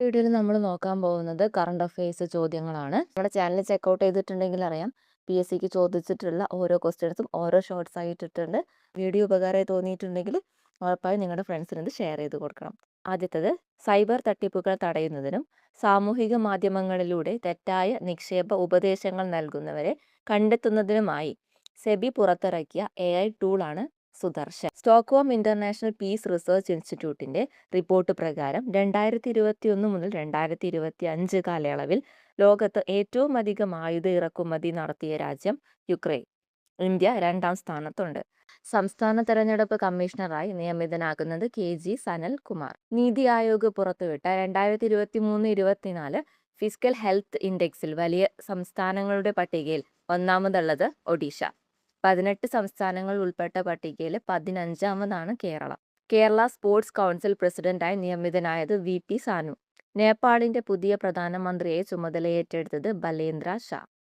വീഡിയോയിൽ നമ്മൾ നോക്കാൻ പോകുന്നത് കറണ്ട് അഫയേഴ്സ് ചോദ്യങ്ങളാണ്. നമ്മുടെ ചാനൽ ചെക്കൗട്ട് ചെയ്തിട്ടുണ്ടെങ്കിൽ അറിയാം, PSCക്ക് ചോദിച്ചിട്ടുള്ള ഓരോ ക്വസ്റ്റ്യൻസും ഓരോ ഷോർട്സ് ആയി ഇട്ടിട്ടുണ്ട്. വീഡിയോ ഉപകാരമായി തോന്നിയിട്ടുണ്ടെങ്കിൽ ഉറപ്പായും നിങ്ങളുടെ ഫ്രണ്ട്സിന് ഇത് ഷെയർ ചെയ്ത് കൊടുക്കണം. ആദ്യത്തേത്, സൈബർ തട്ടിപ്പുകൾ തടയുന്നതിനും സാമൂഹിക മാധ്യമങ്ങളിലൂടെ തെറ്റായ നിക്ഷേപ ഉപദേശങ്ങൾ നൽകുന്നവരെ കണ്ടെത്തുന്നതിനുമായി സെബി പുറത്തിറക്കിയ AI ടൂളാണ് Sudarshan. Stockholm International Peace Research ഇൻസ്റ്റിറ്റ്യൂട്ടിന്റെ റിപ്പോർട്ട് പ്രകാരം 2021 മുതൽ 2025 കാലയളവിൽ ലോകത്ത് ഏറ്റവും അധികം ആയുധ ഇറക്കുമതി നടത്തിയ രാജ്യം യുക്രൈൻ. ഇന്ത്യ 2ാം സ്ഥാനത്തുണ്ട്. സംസ്ഥാന തെരഞ്ഞെടുപ്പ് കമ്മീഷണറായി നിയമിതനാകുന്നത് KG സനൽ കുമാർ. നീതി ആയോഗ് പുറത്തുവിട്ട 2023-24 ഫിസ്ക്കൽ ഹെൽത്ത് ഇൻഡെക്സിൽ വലിയ സംസ്ഥാനങ്ങളുടെ പട്ടികയിൽ ഒന്നാമതുള്ളത് ഒഡീഷ. 18 സംസ്ഥാനങ്ങൾ ഉൾപ്പെട്ട പട്ടികയിൽ 15ാമതാണ് കേരളം. കേരള സ്പോർട്സ് കൗൺസിൽ പ്രസിഡന്റായി നിയമിതനായത് VP സാനു. നേപ്പാളിന്റെ പുതിയ പ്രധാനമന്ത്രിയെ ചുമതലയേറ്റെടുത്തത് ബലേന്ദ്ര ഷാ.